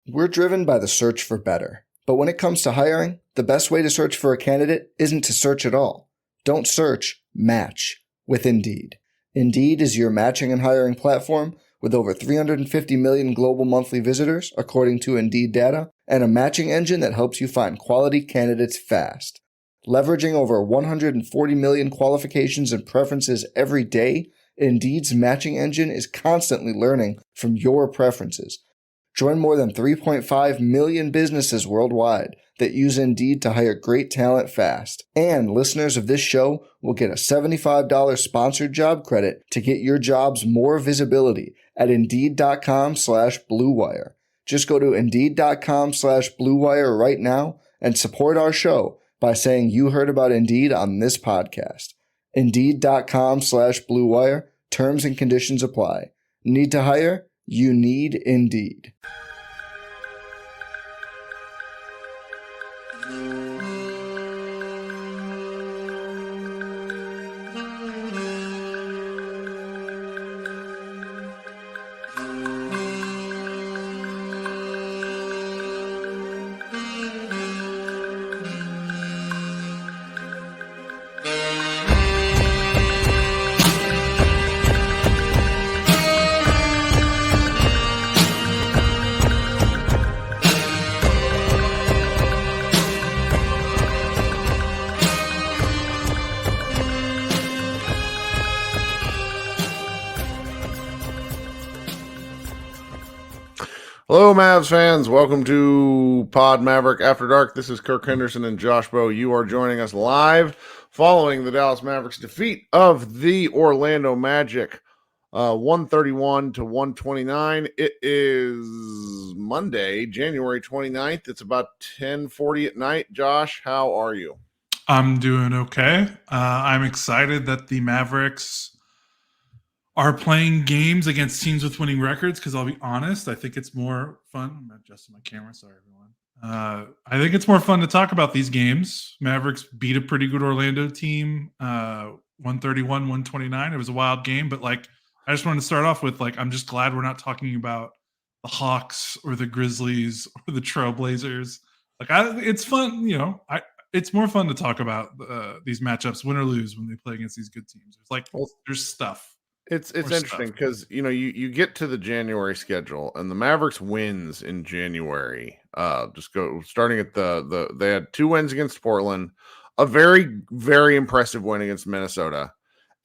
We're driven by the search for better. But when it comes to hiring, the best way to search for a candidate isn't to search at all. Don't search, match with Indeed. Indeed is your matching and hiring platform with over 350 million global monthly visitors, according to Indeed data, and a matching engine that helps you find quality candidates fast. Leveraging over 140 million qualifications and preferences every day, Indeed's matching engine is constantly learning from your preferences. Join more than 3.5 million businesses worldwide that use Indeed to hire great talent fast. And listeners of this show will get a $75 sponsored job credit to get your jobs more visibility at Indeed.com/Blue Wire. Just go to Indeed.com/Blue Wire right now and support our show by saying you heard about Indeed on this podcast. Indeed.com/Blue Wire. Terms and conditions apply. Need to hire? You need Indeed. Hello, Mavs fans. Welcome to Pod Maverick After Dark. This is Kirk Henderson and Josh Bowe. You are joining us live following the Dallas Mavericks defeat of the Orlando Magic, 131-129. It is Monday, January 29th. It's about 10:40 at night. Josh, how are you? I'm doing okay. I'm excited that the Mavericks are playing games against teams with winning records because I'll be honest, I think it's more fun. I'm adjusting my camera. Sorry, everyone. I think it's more fun to talk about these games. Mavericks beat a pretty good Orlando team, 131-129. It was a wild game, but I just wanted to start off with I'm just glad we're not talking about the Hawks or the Grizzlies or the Trailblazers. It's fun, it's more fun to talk about these matchups, win or lose, when they play against these good teams. There's stuff. It's interesting because you get to the January schedule and the Mavericks wins in January. Just go starting at they had 2 wins against Portland, a very, very impressive win against Minnesota,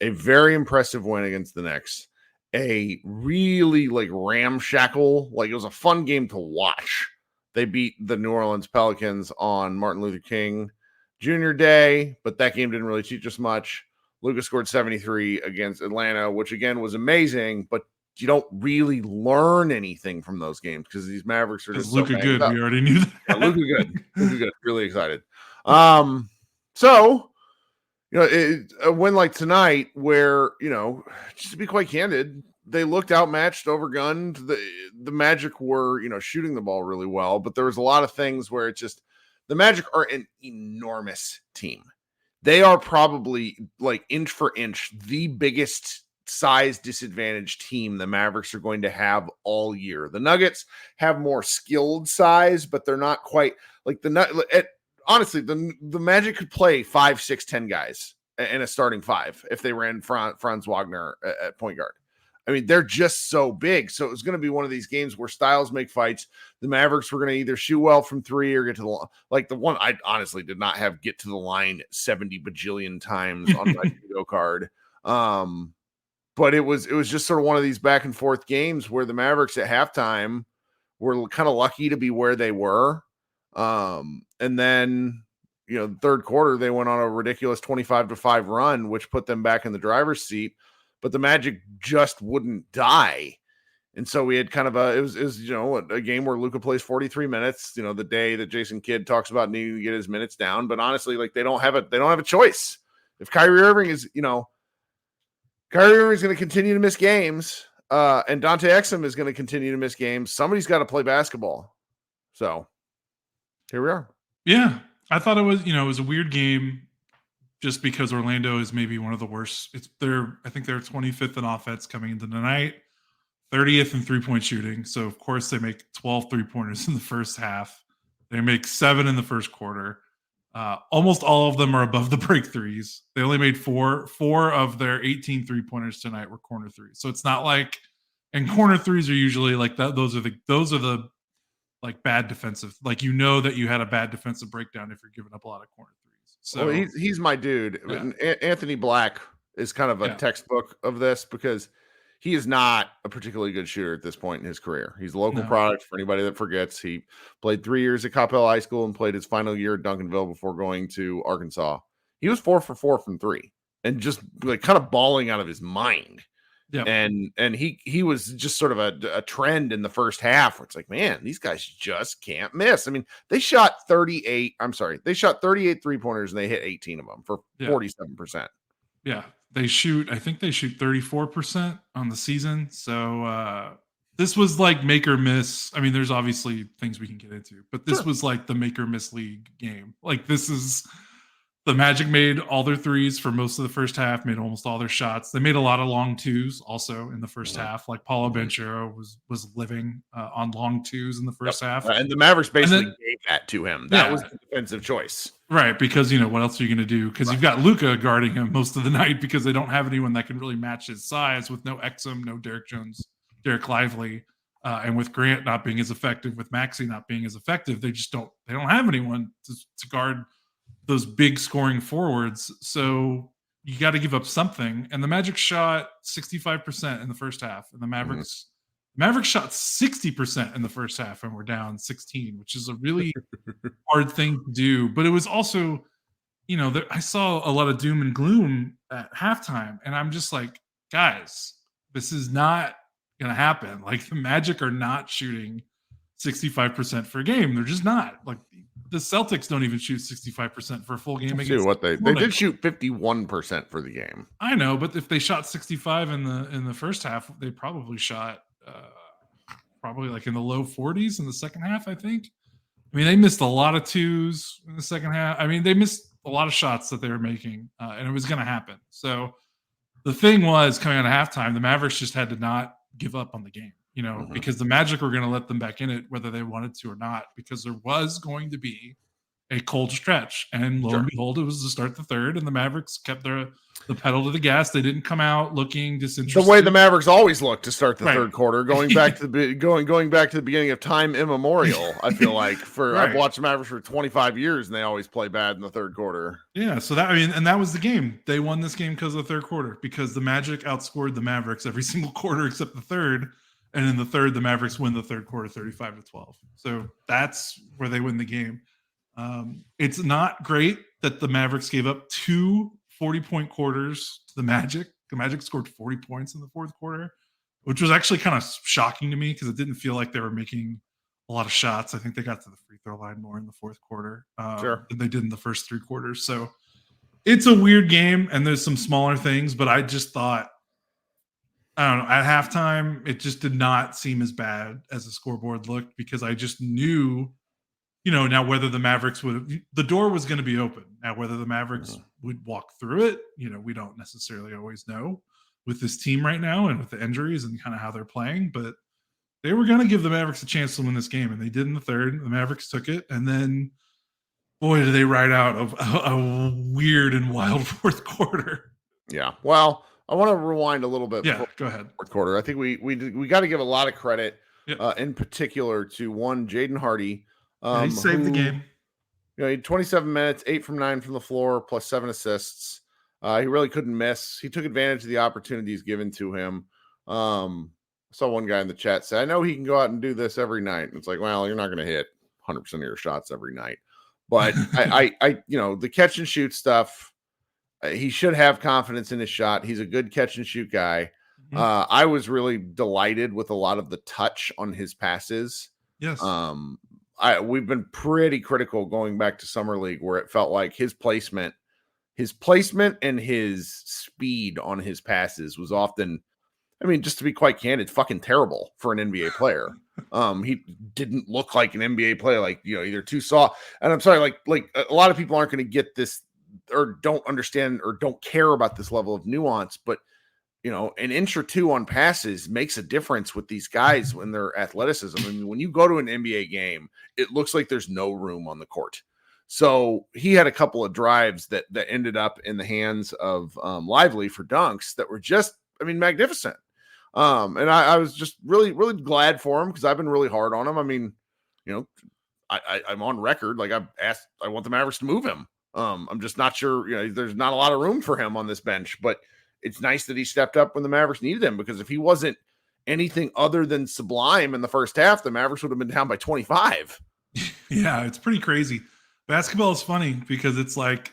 a very impressive win against the Knicks, a really ramshackle, it was a fun game to watch. They beat the New Orleans Pelicans on Martin Luther King Jr. Day, but that game didn't really teach us much. Luka scored 73 against Atlanta, which again was amazing, but you don't really learn anything from those games because these Mavericks are just Luka good. We already knew that. Yeah, Luka good. Luka good. Really excited. A win like tonight, where just to be quite candid, they looked outmatched, overgunned. The Magic were shooting the ball really well, but there was a lot of things where it's just the Magic are an enormous team. They are probably inch for inch the biggest size disadvantage team the Mavericks are going to have all year. The Nuggets have more skilled size, but they're not quite honestly, the Magic could play 5, 6, 10 guys in a starting 5 if they ran Franz Wagner at point guard. I mean, they're just so big. So it was going to be one of these games where styles make fights. The Mavericks were going to either shoot well from 3 or get to the the one I honestly did not have get to the line 70 bajillion times on my video card. But it was just sort of one of these back and forth games where the Mavericks at halftime were kind of lucky to be where they were. And then, the third quarter, they went on a ridiculous 25-5 run, which put them back in the driver's seat. But the Magic just wouldn't die. And so we had kind of a game where Luka plays 43 minutes, the day that Jason Kidd talks about needing to get his minutes down. But honestly, they don't have a choice. If Kyrie Irving is, Kyrie Irving is going to continue to miss games, and Dante Exum is going to continue to miss games, somebody's got to play basketball. So here we are. Yeah. I thought it was a weird game. Just because Orlando is maybe one of the worst. I think they're 25th in offense coming into the night, 30th in 3-point shooting. So, of course, they make 12 3-pointers in the first half. They make 7 in the first quarter. Almost all of them are above the break threes. They only made four of their 18 3-pointers tonight were corner threes. So it's not like, and corner threes are usually like that. Those are the like bad defensive, like, you know, that you had a bad defensive breakdown if you're giving up a lot of corner threes. So well, he's my dude. Yeah. Anthony Black is kind of a Yeah. textbook of this because he is not a particularly good shooter at this point in his career. He's a local No. product for anybody that forgets. He played 3 years at Coppell High School and played his final year at Duncanville before going to Arkansas. He was 4 for 4 from 3 and just like kind of balling out of his mind. Yeah. And he was just sort of a trend in the first half where it's like, man, these guys just can't miss. I mean, they shot 38 3-pointers and they hit 18 of them for 47%. Yeah. I think they shoot 34% on the season. So this was like make or miss. I mean, there's obviously things we can get into, but this was like the make or miss league game. Like, this is the Magic made all their threes for most of the first half, made almost all their shots. They made a lot of long twos also in the first half. Like, Paulo Banchero was living on long twos in the first half. And the Mavericks basically gave that to him. That was the defensive choice. Right, because, you know, what else are you going to do? Because you've got Luka guarding him most of the night because they don't have anyone that can really match his size with no Exum, no Derek Jones, Derek Lively, and with Grant not being as effective, with Maxey not being as effective, they don't have anyone to guard those big scoring forwards. So you got to give up something. And the Magic shot 65% in the first half, and the Mavericks shot 60% in the first half, and we're down 16, which is a really hard thing to do. But it was also, you know, I saw a lot of doom and gloom at halftime, and I'm just like, guys, this is not going to happen. Like, the Magic are not shooting 65% for a game. They're just not. Like, the Celtics don't even shoot 65% for a full game. They did shoot 51% for the game. I know, but if they shot 65 in the first half, they probably shot probably like in the low 40s in the second half, I think. I mean, they missed a lot of twos in the second half. I mean, they missed a lot of shots that they were making, and it was going to happen. So the thing was, coming out of halftime, the Mavericks just had to not give up on the game. You know, because the Magic were going to let them back in it whether they wanted to or not, because there was going to be a cold stretch. And lo and behold, it was to start the third, and the Mavericks kept the pedal to the gas. They didn't come out looking disinterested. The way the Mavericks always look to start the third quarter, going back to the going back to the beginning of time immemorial. I feel like I've watched the Mavericks for 25 years, and they always play bad in the third quarter. Yeah, so and that was the game. They won this game because of the third quarter, because the Magic outscored the Mavericks every single quarter except the third. And in the third, the Mavericks win the third quarter 35-12. So that's where they win the game. It's not great that the Mavericks gave up 2 40-point quarters to the Magic. The Magic scored 40 points in the fourth quarter, which was actually kind of shocking to me because it didn't feel like they were making a lot of shots. I think they got to the free throw line more in the fourth quarter than they did in the first 3 quarters. So it's a weird game, and there's some smaller things, but I just thought, I don't know, at halftime, it just did not seem as bad as the scoreboard looked, because I just knew, you know, now whether the Mavericks the door was going to be open. Now, whether the Mavericks would walk through it, you know, we don't necessarily always know with this team right now and with the injuries and kind of how they're playing, but they were going to give the Mavericks a chance to win this game, and they did in the third. The Mavericks took it, and then, boy, did they ride out a weird and wild fourth quarter. Yeah, well, I want to rewind a little bit. Yeah, go ahead. Fourth quarter. I think we got to give a lot of credit, in particular, to one Jaden Hardy. He saved the game. You know, he had 27 minutes, 8 from 9 from the floor, plus 7 assists. He really couldn't miss. He took advantage of the opportunities given to him. I saw one guy in the chat say, "I know he can go out and do this every night." And it's like, well, you're not going to hit 100% of your shots every night, but I, you know, the catch and shoot stuff. He should have confidence in his shot. He's a good catch and shoot guy. I was really delighted with a lot of the touch on his passes. Yes. We've been pretty critical going back to Summer League, where it felt like his placement and his speed on his passes was often, I mean, just to be quite candid, fucking terrible for an NBA player. He didn't look like an NBA player, like, you know, either too soft. And I'm sorry, like a lot of people aren't going to get this, or don't understand, or don't care about this level of nuance, but an inch or two on passes makes a difference with these guys when their athleticism. I mean, when you go to an NBA game, it looks like there's no room on the court. So he had a couple of drives that ended up in the hands of Lively for dunks that were just, magnificent. And I was just really, really glad for him because I've been really hard on him. I mean, I'm on record. Like I want the Mavericks to move him. I'm just not sure, there's not a lot of room for him on this bench, but it's nice that he stepped up when the Mavericks needed him, because if he wasn't anything other than sublime in the first half, the Mavericks would have been down by 25. Yeah, it's pretty crazy. Basketball is funny because it's like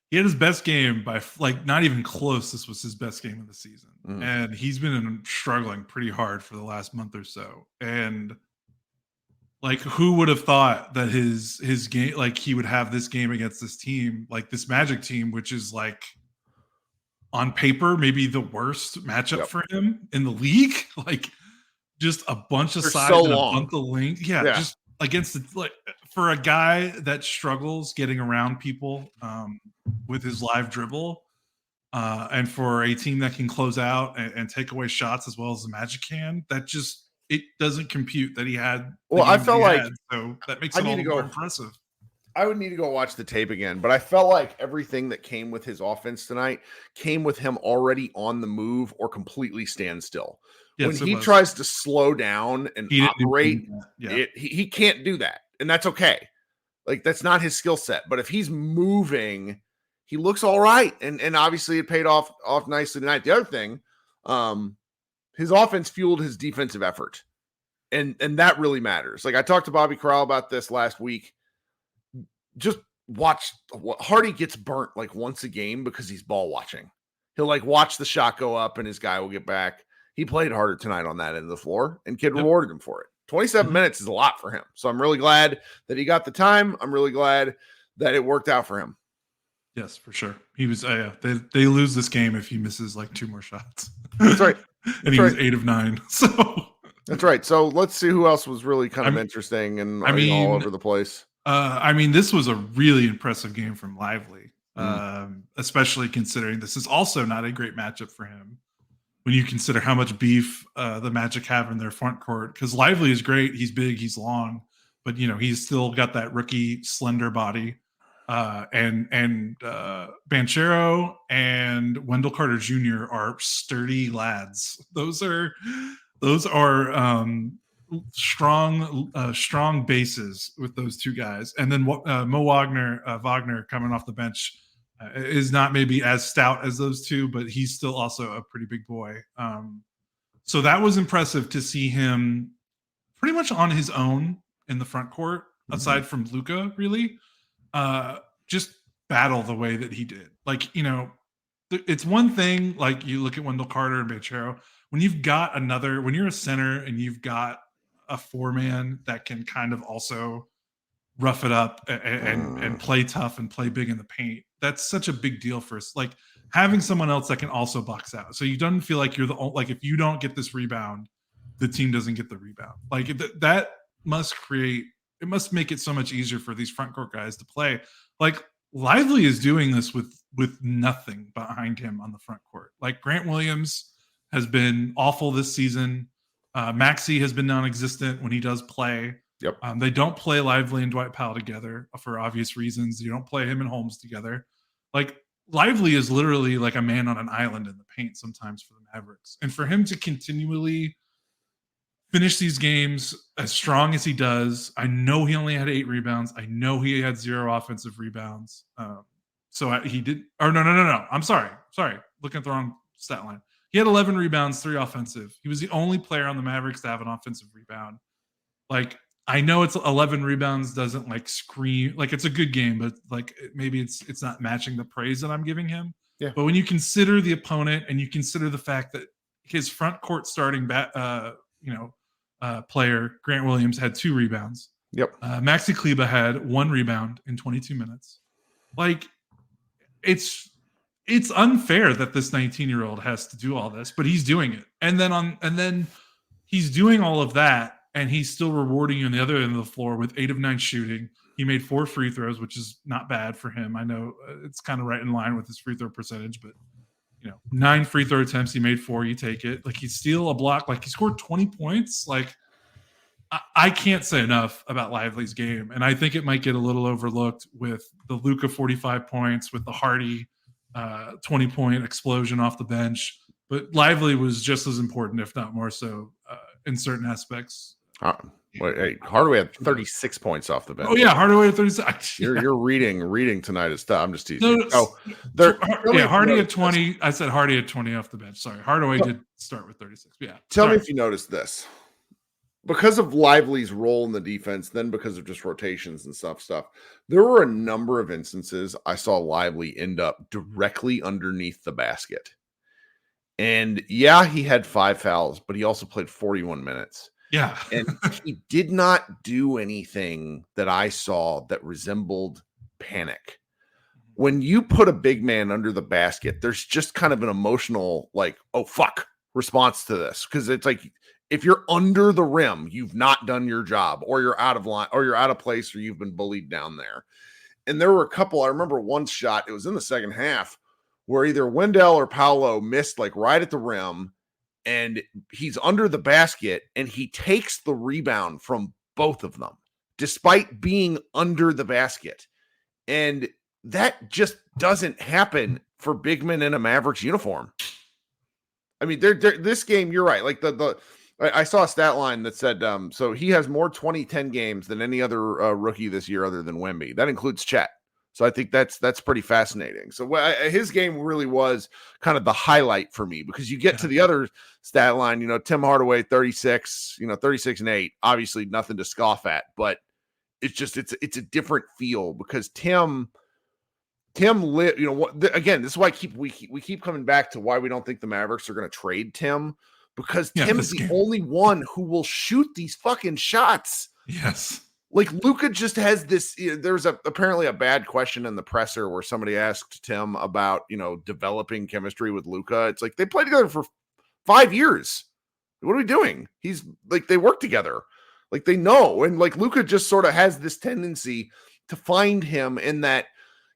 he had his best game by not even close. This was his best game of the season. And he's been struggling pretty hard for the last month or so. And who would have thought that his game, he would have this game against this team, this Magic team, which is on paper, maybe the worst matchup for him in the league. Just a bunch of size and a bunch of length. Yeah, just against for a guy that struggles getting around people with his live dribble, and for a team that can close out and take away shots as well as the Magic can, it doesn't compute that he had. Well, I felt so that makes it all the more impressive. I would need to go watch the tape again, but I felt like everything that came with his offense tonight came with him already on the move or completely stand still. Yes, when he tries to slow down and operate, he can't do that. And that's okay. That's not his skill set. But if he's moving, he looks all right. And obviously it paid off nicely tonight. The other thing, his offense fueled his defensive effort. And that really matters. I talked to Bobby Corral about this last week. Just watch what Hardy gets burnt once a game because he's ball watching. He'll watch the shot go up and his guy will get back. He played harder tonight on that end of the floor, and Kid rewarded him for it. 27 minutes is a lot for him. So I'm really glad that he got the time. I'm really glad that it worked out for him. Yes, for sure. He was, they lose this game if he misses 2 more shots. That's right. And he was 8 of 9. So that's right. So let's see who else was really kind of interesting and all over the place. This was a really impressive game from Lively, especially considering this is also not a great matchup for him when you consider how much beef the Magic have in their front court. Because Lively is great. He's big, he's long, but he's still got that rookie slender body. And Banchero and Wendell Carter Jr. are sturdy lads. Those are strong bases with those two guys. And then Mo Wagner coming off the bench is not maybe as stout as those two, but he's still also a pretty big boy. So that was impressive to see him pretty much on his own in the front court, aside from Luka, really. Just battle the way that he did. It's one thing, you look at Wendell Carter and Banchero, when you're a center and you've got a 4-man that can kind of also rough it up and play tough and play big in the paint, that's such a big deal for us. Having someone else that can also box out. So you don't feel like you're the only, if you don't get this rebound, the team doesn't get the rebound. That must make it so much easier for these front court guys to play. Lively is doing this with nothing behind him on the front court. Grant Williams has been awful this season. Maxey has been non-existent when he does play. Yep. They don't play Lively and Dwight Powell together for obvious reasons. You don't play him and Holmes together. Lively is literally a man on an island in the paint sometimes for the Mavericks. And for him to continually finish these games as strong as he does, I know he only had 8 rebounds. I know he had 0 offensive rebounds. He did. Or no. I'm sorry. Looking at the wrong stat line. He had 11 rebounds, 3 offensive. He was the only player on the Mavericks to have an offensive rebound. I know it's 11 rebounds doesn't scream it's a good game, but maybe it's not matching the praise that I'm giving him. Yeah. But when you consider the opponent and you consider the fact that his front court starting player Grant Williams had 2 rebounds. Yep. Maxi Kleber had 1 rebound in 22 minutes. It's unfair that this 19-year-old has to do all this, but he's doing it. And then he's doing all of that, and he's still rewarding you on the other end of the floor with 8 of 9 shooting. He made 4 free throws, which is not bad for him. I know it's kind of right in line with his free throw percentage, but 9 free throw attempts. He made 4. You take it. Like, he's steal a block. Like, he scored 20 points. Like, I can't say enough about Lively's game. And I think it might get a little overlooked with the Luka 45 points, with the Hardy 20-point explosion off the bench. But Lively was just as important, if not more so, in certain aspects. Hey, Hardaway had 36 points off the bench. Oh yeah, Hardaway at 36. You're reading tonight is tough. I'm just teasing. Hardy at 20. I said Hardy at 20 off the bench. Sorry, Hardaway did start with 36. Yeah. Tell me if you noticed this. Because of Lively's role in the defense, then because of just rotations and stuff, there were a number of instances I saw Lively end up directly underneath the basket. And yeah, he had 5 fouls, but he also played 41 minutes. Yeah. And he did not do anything that I saw that resembled panic. When you put a big man under the basket, there's just kind of an emotional, like, oh, fuck, response to this. Because it's like, if you're under the rim, you've not done your job, or you're out of line, or you're out of place, or you've been bullied down there. And there were a couple, I remember one shot, it was in the second half, where either Wendell or Paolo missed like right at the rim, and he's under the basket, and he takes the rebound from both of them, despite being under the basket. And that just doesn't happen for big men in a Mavericks uniform. I mean, this game, you're right. Like I saw a stat line that said, so he has more 2010 games than any other rookie this year other than Wemby. That includes Chet. So I think that's pretty fascinating. So his game really was kind of the highlight for me, because you get to the other stat line, Tim Hardaway, 36, 36 and 8, obviously nothing to scoff at, but it's a different feel, because Tim lit, again, this is why we keep coming back to why we don't think the Mavericks are going to trade Tim, because Tim's the only one who will shoot these fucking shots. Yes. Like, Luka just has this, there's apparently a bad question in the presser where somebody asked Tim about, developing chemistry with Luka. It's like, they played together for 5 years. What are we doing? He's like, they work together. Like, they know. And like, Luka just sort of has this tendency to find him in that,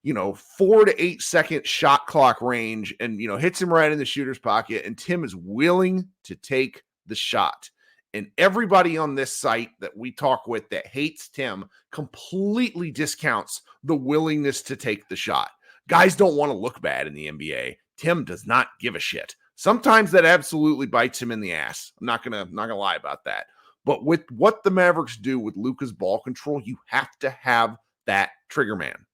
4 to 8 second shot clock range, and, hits him right in the shooter's pocket. And Tim is willing to take the shot. And everybody on this site that we talk with that hates Tim completely discounts the willingness to take the shot. Guys don't want to look bad in the NBA. Tim does not give a shit. Sometimes that absolutely bites him in the ass. I'm not gonna lie about that. But with what the Mavericks do with Luka's ball control, you have to have that trigger man.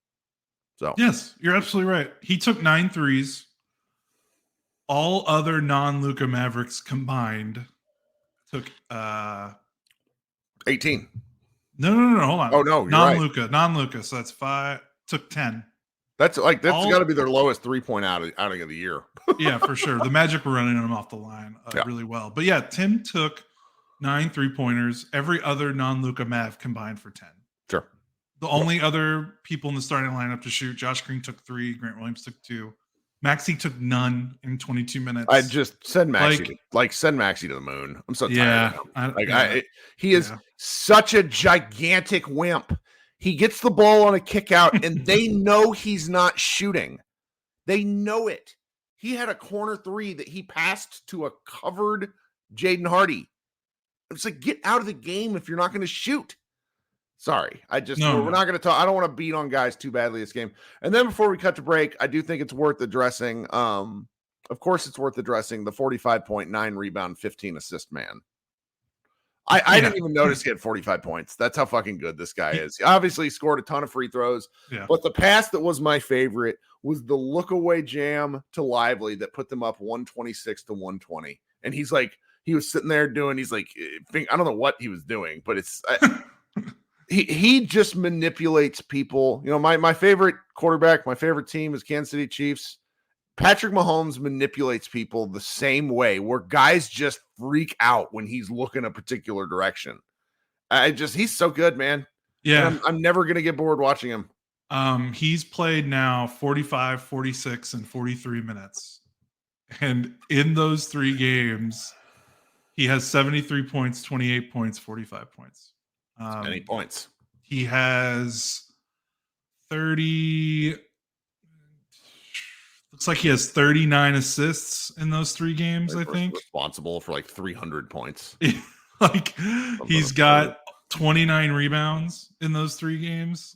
So yes, you're absolutely right. He took 9 threes. All other non-Luka Mavericks combined took 18. No, hold on. Oh no, non-Luka. So that's 5. Took 10. That's got to be their lowest 3-point outing of the year. Yeah, for sure. The Magic were running them off the line really well. But yeah, Tim took 9 3-pointers. Every other non-Luka Mav combined for 10. Sure. The only other people in the starting lineup to shoot: Josh Green took 3, Grant Williams took 2, Maxey took none in 22 minutes. I just send Maxey, send Maxey to the moon. I'm so tired of him. He is such a gigantic wimp. He gets the ball on a kick out, and they know he's not shooting. They know it. He had a corner 3 that he passed to a covered Jaden Hardy. It's like, get out of the game if you're not going to shoot. Sorry. We're not going to talk. I don't want to beat on guys too badly this game. And then before we cut to break, I do think it's worth addressing. Of course, it's worth addressing the 45.9 rebound, 15 assist man. I didn't even notice he had 45 points. That's how fucking good this guy is. He obviously scored a ton of free throws, but the pass that was my favorite was the look away jam to Lively that put them up 126 to 120. And he was sitting there he's like, I don't know what he was doing, but it's, he just manipulates people. My favorite quarterback, my favorite team is Kansas City Chiefs. Patrick Mahomes manipulates people the same way, where guys just freak out when he's looking a particular direction. He's so good, man. Yeah. I'm never going to get bored watching him. He's played now 45, 46, and 43 minutes. And in those 3 games, he has 73 points, 28 points, 45 points. 8 points. He has 30. Looks like he has 39 assists in those 3 games, I think. Responsible for like 300 points. Like he's got 29 rebounds in those 3 games.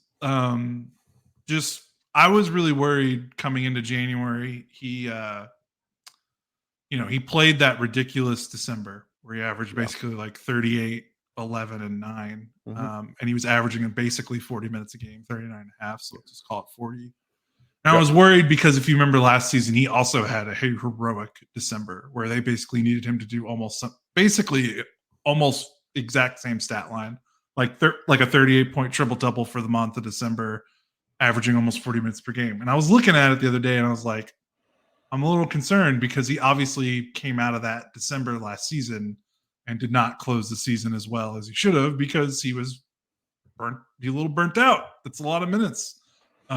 Just I was really worried coming into January. He he played that ridiculous December where he averaged basically like 38, 11, and 9. And he was averaging basically 40 minutes a game, 39 and a half. So let's just call it 40. And I was worried because if you remember last season, he also had a heroic December where they basically needed him to do almost exact same stat line, like a 38-point triple-double for the month of December, averaging almost 40 minutes per game. And I was looking at it the other day and I was like, I'm a little concerned because he obviously came out of that December last season and did not close the season as well as he should have because he was a little burnt out. That's a lot of minutes.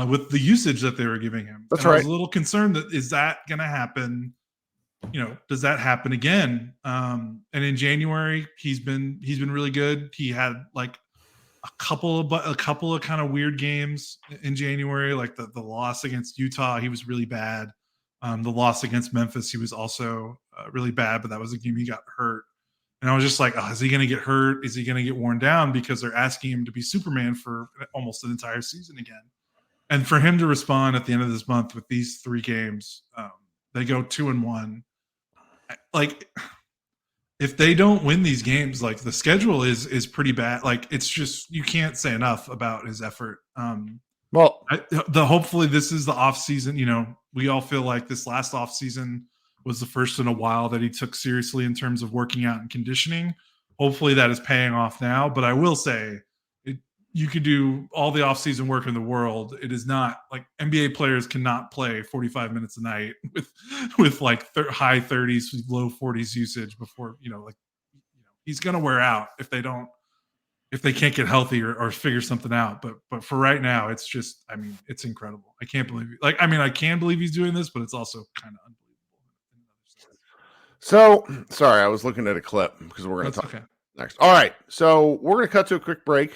With the usage that they were giving him. That's right. I was a little concerned that is that going to happen? Does that happen again? And in January, he's been really good. He had like a couple of kind of weird games in January, like the loss against Utah. He was really bad. The loss against Memphis, he was also really bad, but that was a game he got hurt. And I was just like, is he going to get hurt? Is he going to get worn down? Because they're asking him to be Superman for almost an entire season again. And for him to respond at the end of this month with these 3 games, they go 2-1. Like, if they don't win these games, like the schedule is pretty bad. Like, it's just you can't say enough about his effort. Hopefully this is the off season. We all feel like this last off season was the first in a while that he took seriously in terms of working out and conditioning. Hopefully that is paying off now. But I will say, you could do all the off-season work in the world. It is not like NBA players cannot play 45 minutes a night with like high 30s, low 40s usage before, he's going to wear out if they can't get healthy or figure something out. But for right now, it's just, it's incredible. I can't believe it. I can believe he's doing this, but it's also kind of unbelievable. So sorry, I was looking at a clip because we're going to talk next. All right. So we're going to cut to a quick break.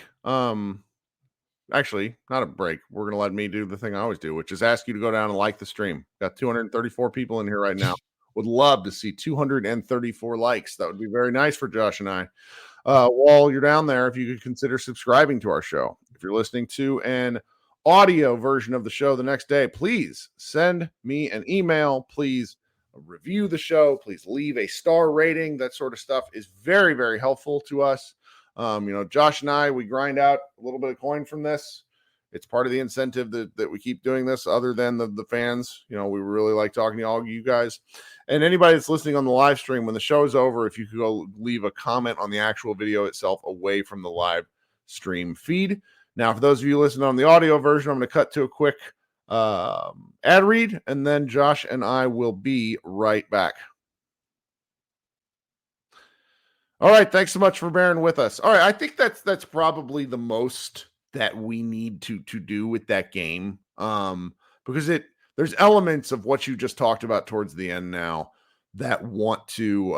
Actually, not a break. We're going to let me do the thing I always do, which is ask you to go down and like the stream. Got 234 people in here right now. Would love to see 234 likes. That would be very nice for Josh and I. While you're down there, if you could consider subscribing to our show. If you're listening to an audio version of the show the next day, please send me an email. Please review the show. Please leave a star rating. That sort of stuff is very, very helpful to us. Josh and I, we grind out a little bit of coin from this. It's part of the incentive that we keep doing this other than the fans. We really like talking to all of you guys. And anybody that's listening on the live stream, when the show is over, if you could go leave a comment on the actual video itself away from the live stream feed. Now, for those of you listening on the audio version, I'm going to cut to a quick ad read, and then Josh and I will be right back. All right, thanks so much for bearing with us. All right, I think that's probably the most that we need to do with that game, because there's elements of what you just talked about towards the end now that want to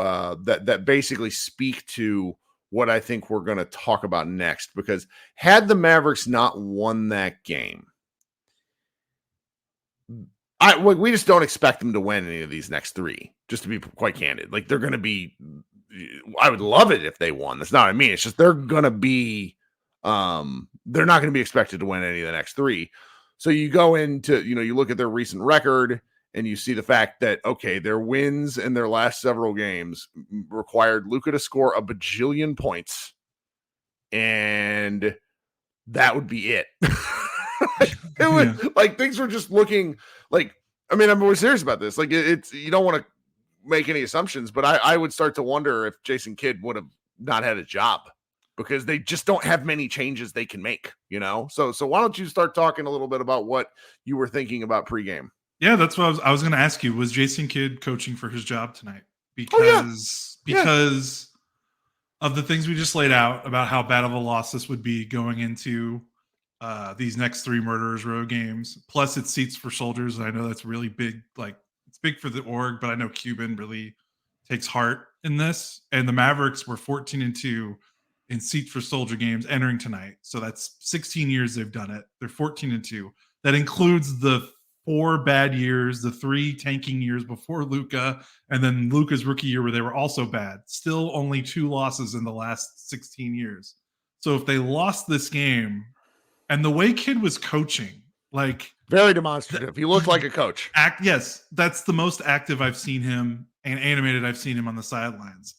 that basically speak to what I think we're going to talk about next. Because had the Mavericks not won that game, we just don't expect them to win any of these next 3. Just to be quite candid, like they're going to be. I would love it if they won. That's not what I mean. It's just they're going to be they're not going to be expected to win any of the next 3. So you go into, you look at their recent record and you see the fact that, okay, their wins in their last several games required Luka to score a bajillion points, and that would be it. It was like things were just looking like, I'm more serious about this. Like it's you don't want to make any assumptions, but I would start to wonder if Jason Kidd would have not had a job, because they just don't have many changes they can make, So why don't you start talking a little bit about what you were thinking about pregame? Yeah, that's what I was going to ask you. Was Jason Kidd coaching for his job tonight? Because of the things we just laid out about how bad of a loss this would be going into these next 3 Murderers Row games. Plus, it's seats for soldiers, and I know that's really big. Like, it's big for the org, but I know Cuban really takes heart in this. And the Mavericks were 14-2 in seat for soldier games entering tonight. So that's 16 years they've done it. They're 14-2. That includes the 4 bad years, the 3 tanking years before Luka, and then Luka's rookie year where they were also bad. Still only 2 losses in the last 16 years. So if they lost this game, and the way Kidd was coaching, like very demonstrative. He looked like a coach. Yes, that's the most active I've seen him and animated I've seen him on the sidelines.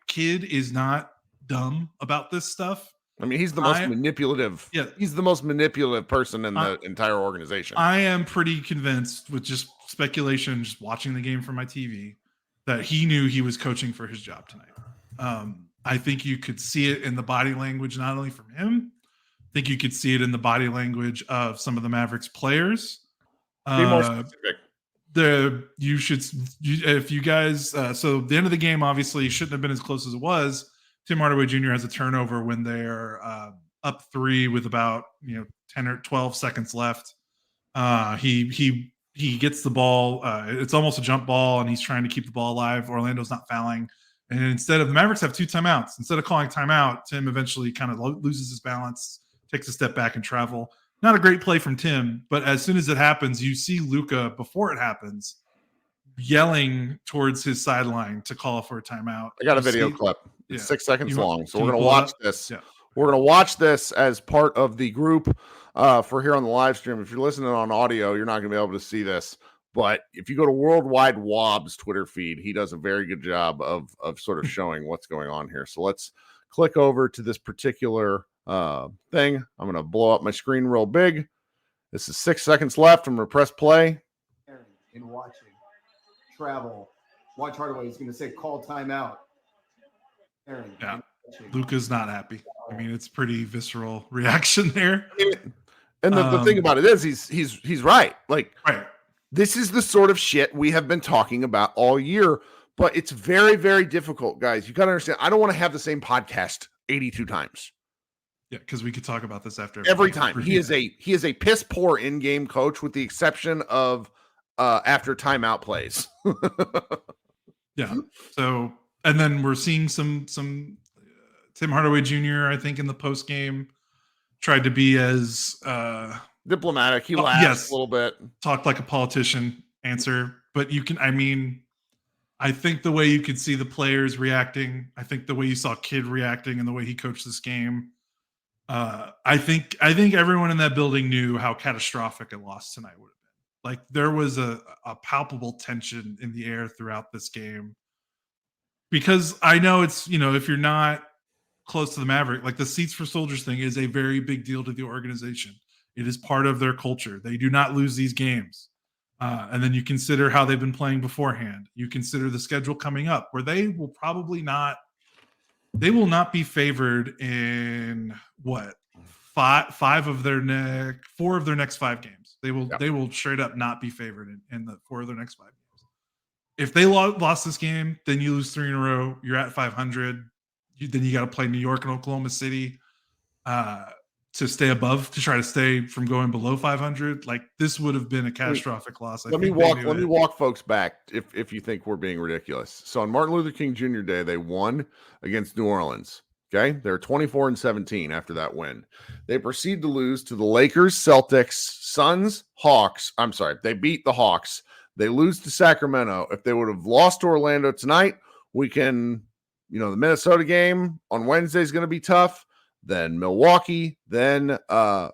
Kidd is not dumb about this stuff. I mean, he's the most manipulative. Yeah, he's the most manipulative person in the entire organization. I am pretty convinced, with just speculation, just watching the game from my TV, that he knew he was coaching for his job tonight. I think you could see it in the body language, not only from him. I think you could see it in the body language of some of the Mavericks players. Be more specific. If you guys, so the end of the game obviously shouldn't have been as close as it was. Tim Hardaway Jr. has a turnover when they're up 3 with about 10 or 12 seconds left. He gets the ball. It's almost a jump ball, and he's trying to keep the ball alive. Orlando's not fouling, and instead of the Mavericks have 2 timeouts. Instead of calling timeout, Tim eventually kind of loses his balance, takes a step back, and travel. Not a great play from Tim, but as soon as it happens, you see Luka before it happens yelling towards his sideline to call for a timeout. I got a video clip. It's 6 seconds long, so we're going to watch this. Yeah. We're going to watch this as part of the group for here on the live stream. If you're listening on audio, you're not going to be able to see this. But if you go to Worldwide Wob's Twitter feed, he does a very good job of sort of showing what's going on here. So let's click over to this particular thing. I'm going to blow up my screen real big. This is 6 seconds left. I'm going to press play. In watching travel, watch Hardaway. He's going to say call timeout. Aaron, yeah, Luka's not happy. I mean, it's pretty visceral reaction there. And the thing about it is, he's right. Like, right. This is the sort of shit we have been talking about all year, but it's very, very difficult, guys. You got to understand. I don't want to have the same podcast 82 times. Yeah, because we could talk about this after every time. He is a piss poor in-game coach, with the exception of after timeout plays. Yeah. So, and then we're seeing some Tim Hardaway Jr. I think in the post game tried to be as diplomatic. He laughed a little bit, talked like a politician answer, but I think the way you could see the players reacting, I think the way you saw Kidd reacting and the way he coached this game, I think everyone in that building knew how catastrophic a loss tonight would have been. Like, there was a palpable tension in the air throughout this game, because I know it's, if you're not close to the Maverick, like the Seats for Soldiers thing is a very big deal to the organization. It is part of their culture. They do not lose these games. And then you consider how they've been playing beforehand. You consider the schedule coming up, where they will not be favored in four of their next 5 games. They will straight up not be favored in the 4 of their next 5 games. If they lost this game, then you lose 3 in a row. You're at 500. Then you got to play New York and Oklahoma City to stay above, to try to stay from going below 500. Like, this would have been a catastrophic loss. Let me walk folks back if you think we're being ridiculous. So on Martin Luther King Jr. Day, they won against New Orleans. Okay, they're 24-17 after that win. They proceed to lose to the Lakers, Celtics, Suns, Hawks. I'm sorry, they beat the Hawks. They lose to Sacramento. If they would have lost to Orlando tonight, we can, the Minnesota game on Wednesday is going to be tough. Then Milwaukee, then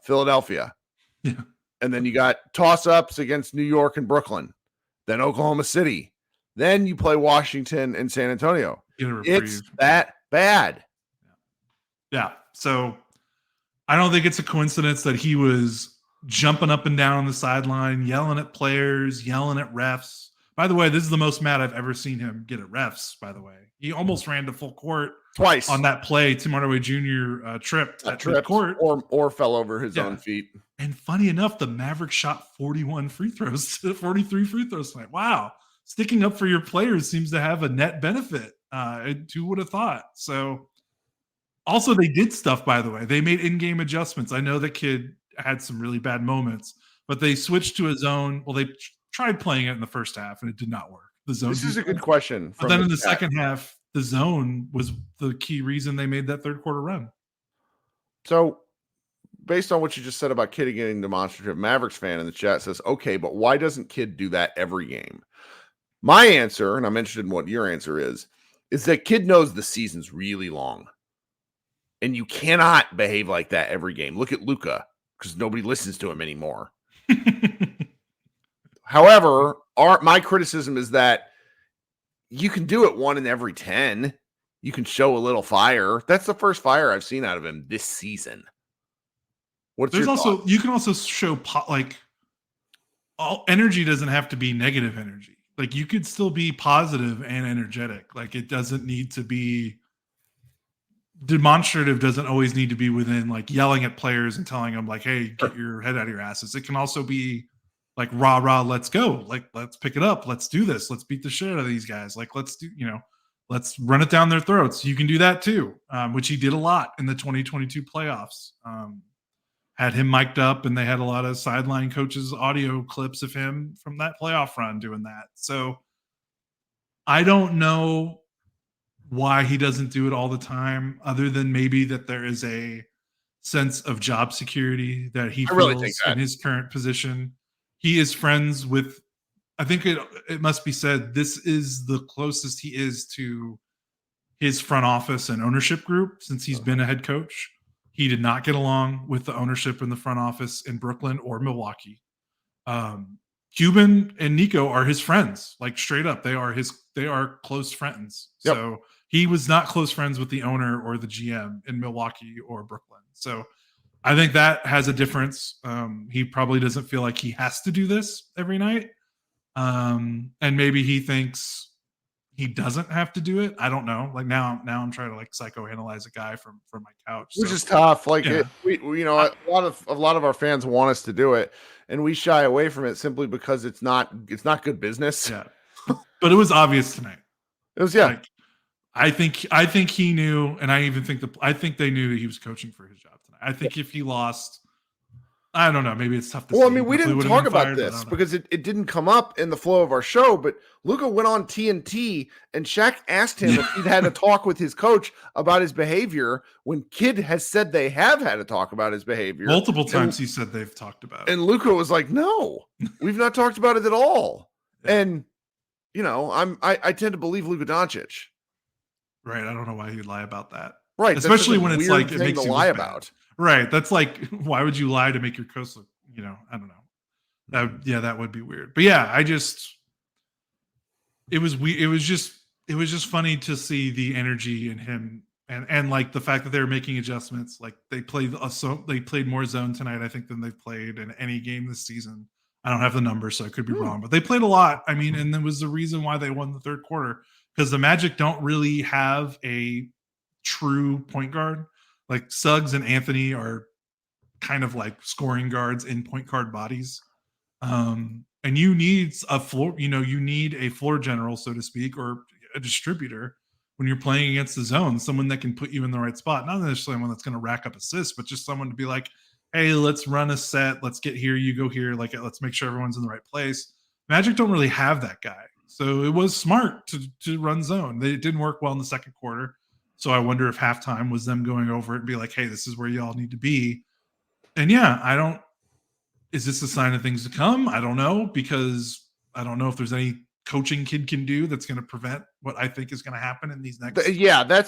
Philadelphia. Yeah. And then you got toss-ups against New York and Brooklyn. Then Oklahoma City. Then you play Washington and San Antonio. It's that bad. Yeah. So I don't think it's a coincidence that he was jumping up and down on the sideline, yelling at players, yelling at refs. By the way, this is the most mad I've ever seen him get at refs, by the way. He almost ran to full court twice on that play. Tim Hardaway Jr. tripped court. Or fell over his own feet. And funny enough, the Mavericks shot 43 free throws tonight. Wow. Sticking up for your players seems to have a net benefit. Who would have thought? So also, they did stuff, by the way. They made in-game adjustments. I know the kid had some really bad moments, but they switched to a zone. Well, they tried playing it in the first half, and it did not work. The zone. This is a good question. But then in the second half, the zone was the key reason they made that third quarter run. So based on what you just said about Kidd getting demonstrative, Mavericks fan in the chat says, okay, but why doesn't Kidd do that every game? My answer, and I'm interested in what your answer is that Kidd knows the season's really long. And you cannot behave like that every game. Look at Luka, because nobody listens to him anymore. However, my criticism is that you can do it 1 in every 10. You can show a little fire. That's the first fire I've seen out of him this season. What's There's your also thought? you can also show all energy doesn't have to be negative energy. Like you could still be positive and energetic. Like it doesn't need to be demonstrative. Doesn't always need to be within like yelling at players and telling them like, "Hey, get your head out of your asses." It can also be like rah rah, let's go. Like let's pick it up. Let's do this. Let's beat the shit out of these guys. Like let's do let's run it down their throats. You can do that too, which he did a lot in the 2022 playoffs. Had him mic'd up, and they had a lot of sideline coaches' audio clips of him from that playoff run doing that. So I don't know why he doesn't do it all the time, other than maybe that there is a sense of job security that he feels in his current position. He is friends with, I think it must be said, this is the closest he is to his front office and ownership group since he's been a head coach. He did not get along with the ownership in the front office in Brooklyn or Milwaukee. Cuban and Nico are his friends, like straight up. They are close friends. Yep. So he was not close friends with the owner or the GM in Milwaukee or Brooklyn. So I think that has a difference. He probably doesn't feel like he has to do this every night. And maybe he thinks he doesn't have to do it. I don't know. Like now I'm trying to like psychoanalyze a guy from my couch, which is tough. Like yeah. A lot of our fans want us to do it, and we shy away from it simply because it's not good business. Yeah, but it was obvious tonight. It was, yeah. Like, I think he knew, and I even think I think they knew that he was coaching for his job tonight. I think if he lost, I don't know. Maybe it's tough to say. Well, I mean, we didn't talk about this because it didn't come up in the flow of our show, but Luka went on TNT and Shaq asked him if he'd had a talk with his coach about his behavior when Kidd has said they have had a talk about his behavior. Multiple times he said they've talked about it. And Luka was like, no, we've not talked about it at all. Yeah. And, I tend to believe Luka Doncic. Right. I don't know why he'd lie about that. Right. Especially when it's like, it makes you lie about. Right. That's like, why would you lie to make your coach look, I don't know. That would be weird. But yeah, it was just funny to see the energy in him and like the fact that they were making adjustments. Like they played more zone tonight, I think, than they've played in any game this season. I don't have the numbers, so I could be wrong, but they played a lot. I mean, and there was the reason why they won the third quarter, because the Magic don't really have a true point guard. Like Suggs and Anthony are kind of like scoring guards in point guard bodies. And you need a floor, you need a floor general, so to speak, or a distributor when you're playing against the zone, someone that can put you in the right spot. Not necessarily one that's going to rack up assists, but just someone to be like, hey, let's run a set. Let's get here. You go here. Like, let's make sure everyone's in the right place. Magic don't really have that guy. So it was smart to run zone. It didn't work well in the second quarter. So I wonder if halftime was them going over it and be like, hey, this is where y'all need to be. And yeah, is this a sign of things to come? I don't know, because I don't know if there's any coaching Kidd can do that's going to prevent what I think is going to happen in these next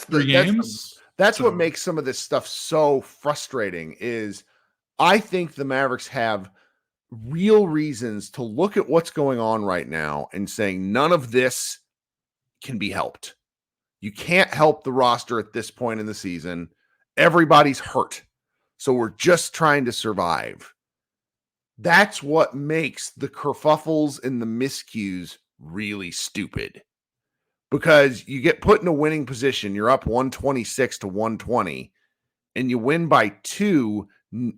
three games. That's what makes some of this stuff so frustrating is I think the Mavericks have real reasons to look at what's going on right now and saying none of this can be helped. You can't help the roster at this point in the season. Everybody's hurt. So we're just trying to survive. That's what makes the kerfuffles and the miscues really stupid. Because you get put in a winning position, you're up 126-120, and you win by 2,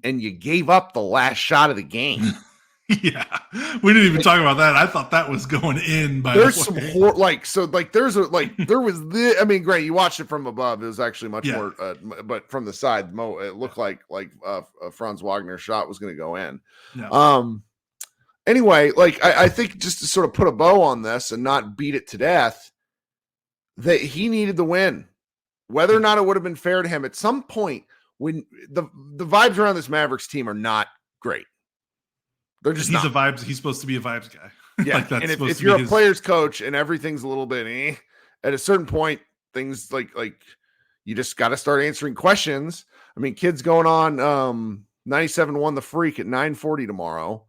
and you gave up the last shot of the game. Yeah, we didn't even talk about that. I thought that was going in. There's some there was I mean, great. You watched it from above. It was actually much more, but from the side, it looked like Franz Wagner's shot was going to go in. No. Anyway, I think just to sort of put a bow on this and not beat it to death, that he needed the win, whether or not it would have been fair to him. At some point, when the vibes around this Mavericks team are not great. They're just he's supposed to be a vibes guy. Yeah. Like, that's and supposed if to you're be a player's coach and everything's a little bit at a certain point, things like you just got to start answering questions. I mean, kids going on 97-1 the Freak at 9:40 tomorrow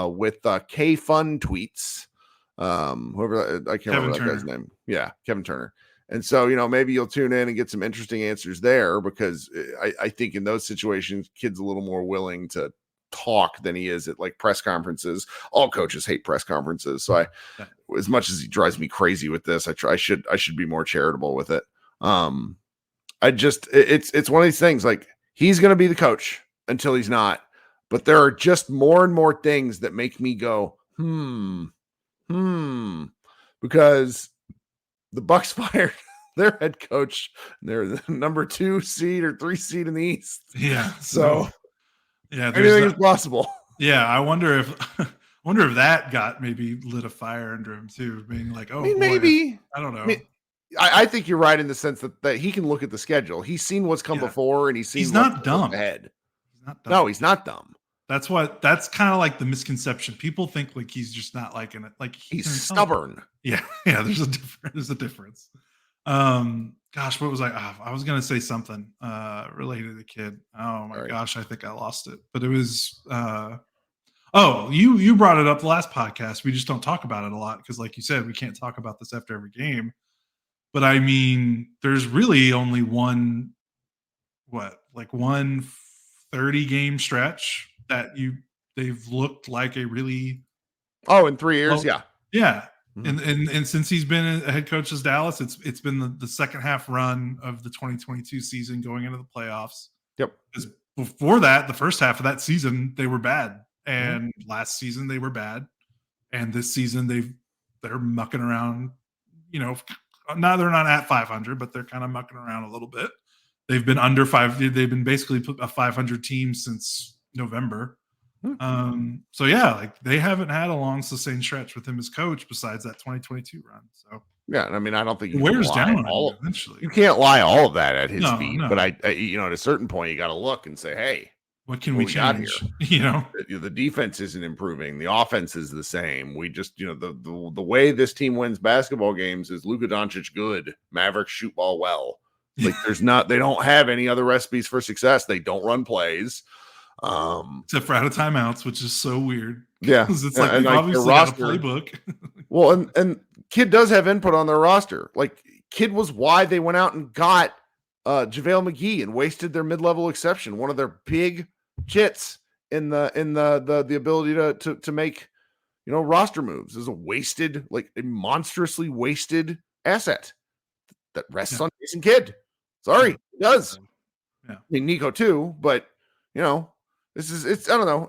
with K Fun tweets. Whoever, I can't remember that guy's name. Yeah, Kevin Turner. And so, maybe you'll tune in and get some interesting answers there, because I think in those situations, kid's a little more willing to talk than he is at like press conferences. All coaches hate press conferences. So as much as he drives me crazy with this, I should be more charitable with it. It's one of these things, like, he's going to be the coach until he's not, but there are just more and more things that make me go, because the Bucks fired their head coach. They're the number 2 seed or 3 seed in the East. Yeah. So yeah, anything is possible. Yeah. I wonder if that got maybe lit a fire under him too, being like, oh, maybe. I don't know. I think you're right in the sense that he can look at the schedule. He's seen what's come before, and he's not dumb. Ahead. He's not dumb. No, he's not dumb. That's kind of like the misconception. People think like he's just not liking it. Like he's stubborn. Yeah. There's a difference. Gosh, what was I was gonna say something related to the kid. Oh my gosh, I think I lost it. But it was you brought it up the last podcast. We just don't talk about it a lot because, like you said, we can't talk about this after every game. But I mean, there's really only one 30-game stretch that they've looked like a really in 3 years, yeah. And since he's been a head coach of Dallas, it's been the second half run of the 2022 season going into the playoffs. Yep. Because before that, the first half of that season, they were bad. And last season they were bad. And this season they're mucking around, now they're not at 500, but they're kind of mucking around a little bit. They've been under 5. They've been basically a 500 team since November. So yeah, like they haven't had a long sustained stretch with him as coach besides that 2022 run. So yeah, I mean, I don't think it wears down on him eventually. You can't lie all of that at his feet, no. But I at a certain point you got to look and say, hey, what can we change? Here? The defense isn't improving. The offense is the same. We just, the way this team wins basketball games is Luka Doncic good. Mavericks shoot ball well. Like they don't have any other recipes for success. They don't run plays. Except for out of timeouts, which is so weird. Yeah. Because it's like, obviously got a playbook. Well, and Kid does have input on their roster. Like, Kid was why they went out and got JaVale McGee and wasted their mid-level exception, one of their big chits in the ability to make roster moves. Is a monstrously wasted asset that rests on Jason Kidd. Sorry, it does. Yeah. I mean, Nico too, but it's I don't know.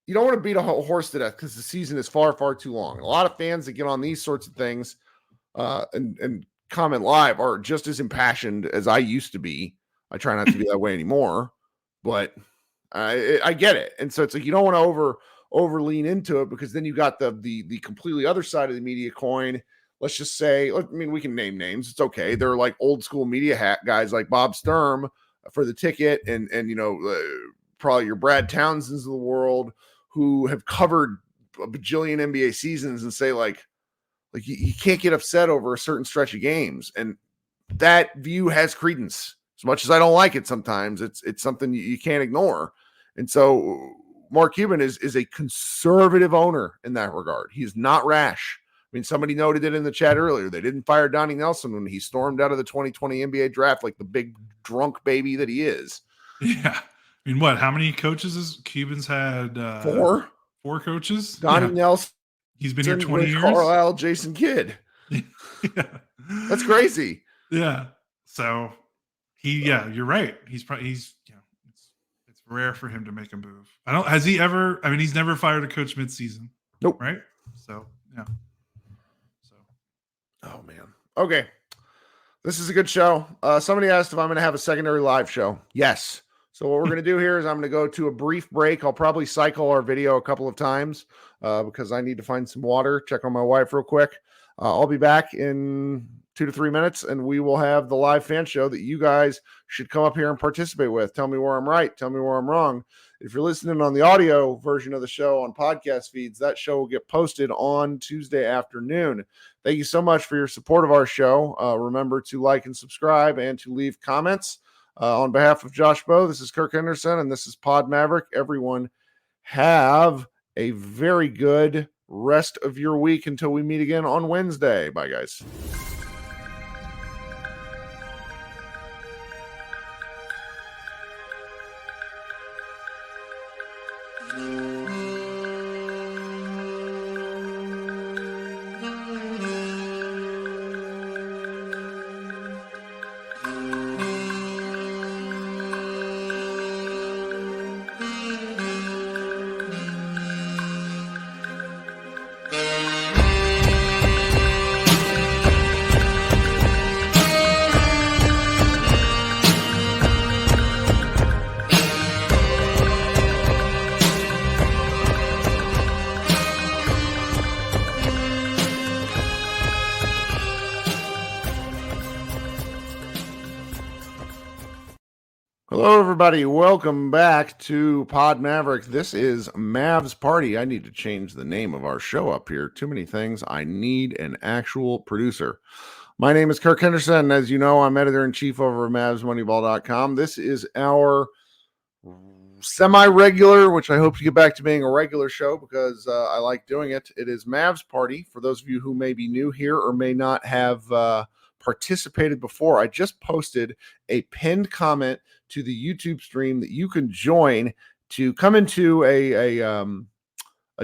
You don't want to beat a horse to death because the season is far, far too long. A lot of fans that get on these sorts of things and comment live are just as impassioned as I used to be. I try not to be that way anymore, but I get it. And so it's like you don't want to over lean into it, because then you got the completely other side of the media coin. Let's just say, we can name names. It's okay. They're like old school media hat guys like Bob Sturm for the ticket and probably your Brad Townsends of the world who have covered a bajillion NBA seasons and say like you can't get upset over a certain stretch of games. And that view has credence. As much as I don't like it sometimes, it's something you can't ignore. And so Mark Cuban is a conservative owner in that regard. He is not rash. I mean, somebody noted it in the chat earlier. They didn't fire Donnie Nelson when he stormed out of the 2020 NBA draft like the big drunk baby that he is. Yeah. I mean, how many coaches has Cubans had? 4. 4 coaches? Donnie Nelson. He's been here 20 years. Carlisle, Jason Kidd. Yeah. That's crazy. Yeah. So you're right. He's it's rare for him to make a move. He's never fired a coach mid-season. Nope. Right? So, yeah. Oh, man. Okay. This is a good show. Somebody asked if I'm going to have a secondary live show. Yes. So what we're going to do here is I'm going to go to a brief break. I'll probably cycle our video a couple of times because I need to find some water, check on my wife real quick. I'll be back in 2 to 3 minutes, and we will have the live fan show that you guys should come up here and participate with. Tell me where I'm right. Tell me where I'm wrong. If you're listening on the audio version of the show on podcast feeds, that show will get posted on Tuesday afternoon. Thank you so much for your support of our show. Remember to like and subscribe and to leave comments. On behalf of Josh Bowe, this is Kirk Henderson, and this is Pod Maverick. Everyone have a very good rest of your week until we meet again on Wednesday. Bye, guys. Hello, everybody. Welcome back to Pod Maverick. This is Mavs Party. I need to change the name of our show up here. Too many things. I need an actual producer. My name is Kirk Henderson. As you know, I'm editor-in-chief over at MavsMoneyball.com. This is our semi-regular, which I hope to get back to being a regular show because I like doing it. It is Mavs Party. For those of you who may be new here or may not have participated before, I just posted a pinned comment to the YouTube stream that you can join to come into a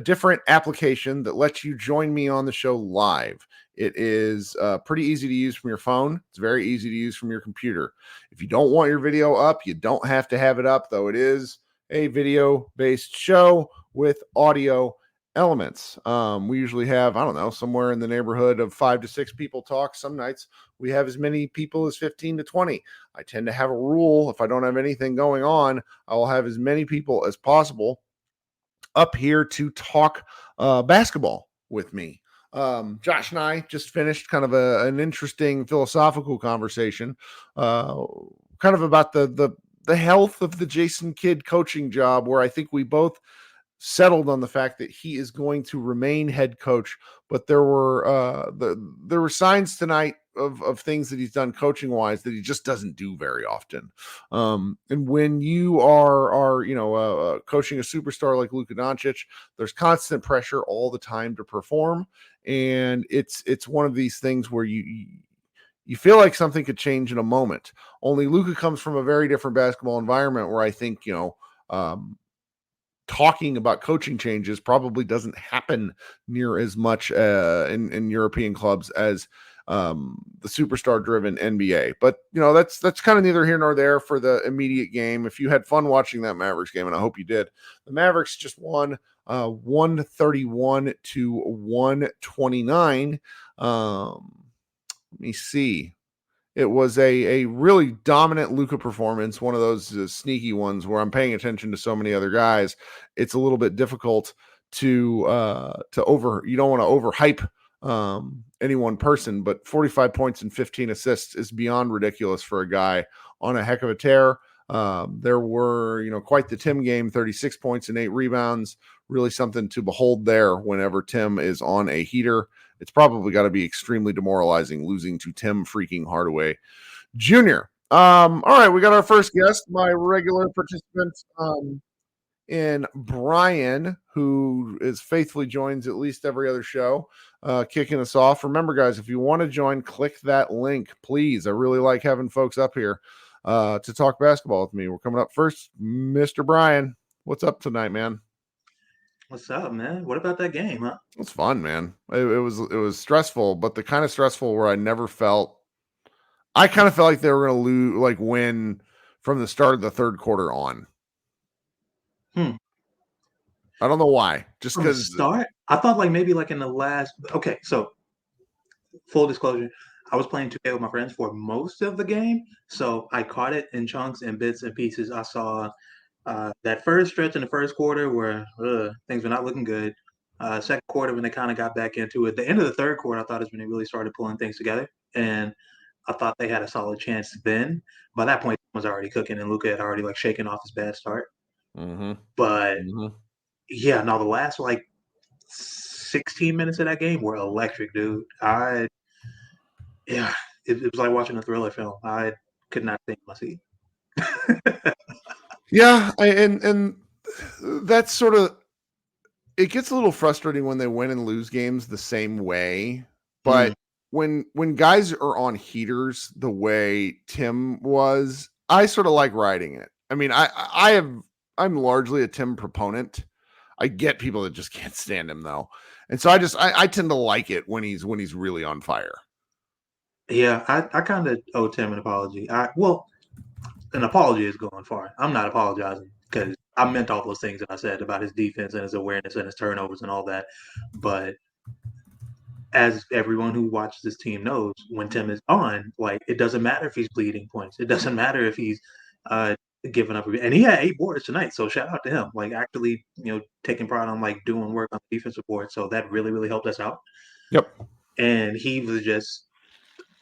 different application that lets you join me on the show live. It is pretty easy to use from your phone. It's very easy to use from your computer. If you don't want your video up, you don't have to have it up, though it is a video-based show with audio elements. We usually have, I don't know, somewhere in the neighborhood of 5 to 6 people talk. Some nights we have as many people as 15 to 20. I tend to have a rule. If I don't have anything going on, I will have as many people as possible up here to talk basketball with me. Josh and I just finished kind of an interesting philosophical conversation, kind of about the health of the Jason Kidd coaching job, where I think we both settled on the fact that he is going to remain head coach, but there were signs tonight of things that he's done coaching wise that he just doesn't do very often. And when you are coaching a superstar like Luka Doncic, there's constant pressure all the time to perform, and it's one of these things where you feel like something could change in a moment. Only Luka comes from a very different basketball environment where I think talking about coaching changes probably doesn't happen near as much in European clubs as the superstar driven NBA. But that's kind of neither here nor there for the immediate game. If you had fun watching that Mavericks game, and I hope you did, the Mavericks just won 131 to 129. Let me see. It was a really dominant Luka performance, one of those sneaky ones where I'm paying attention to so many other guys. It's a little bit difficult to you don't want to overhype any one person, but 45 points and 15 assists is beyond ridiculous for a guy on a heck of a tear. There were, quite the Tim game, 36 points and 8 rebounds, really something to behold there whenever Tim is on a heater. It's probably got to be extremely demoralizing losing to Tim freaking Hardaway Jr. All right, we got our first guest, my regular participant in Brian, who is faithfully joins at least every other show, kicking us off. Remember, guys, if you want to join, click that link, please. I really like having folks up here to talk basketball with me. We're coming up first, Mr. Brian. What's up tonight, man? What's up, man? What about that game, huh? It's fun, man. It was stressful, but the kind of stressful where I kind of felt like they were going to win from the start of the third quarter on. I don't know why. Just because start, I thought maybe in the last. Okay, so full disclosure, I was playing 2K with my friends for most of the game, so I caught it in chunks and bits and pieces. I saw that first stretch in the first quarter where things were not looking good. Second quarter, when they kind of got back into it, the end of the third quarter, I thought is when they really started pulling things together. And I thought they had a solid chance then. By that point, it was already cooking, and Luka had already like shaken off his bad start. Mm-hmm. But Mm-hmm. yeah, no, the last like 16 minutes of that game were electric, dude. Yeah, it was like watching a thriller film. I could not stay in my seat. Yeah, and that's sort of, it gets a little frustrating when they win and lose games the same way. But when guys are on heaters the way Tim was, I sort of like riding it. I mean, I'm largely a Tim proponent. I get people that just can't stand him though. And so I tend to like it when he's really on fire. Yeah, I kind of owe Tim an apology. An apology is going far. I'm not apologizing because I meant all those things that I said about his defense and his awareness and his turnovers and all that. But as everyone who watches this team knows, when Tim is on, like it doesn't matter if he's bleeding points. It doesn't matter if he's giving up. And he had 8 boards tonight, so shout out to him. Like actually, taking pride on like doing work on the defensive board. So that really, really helped us out. Yep. And he was just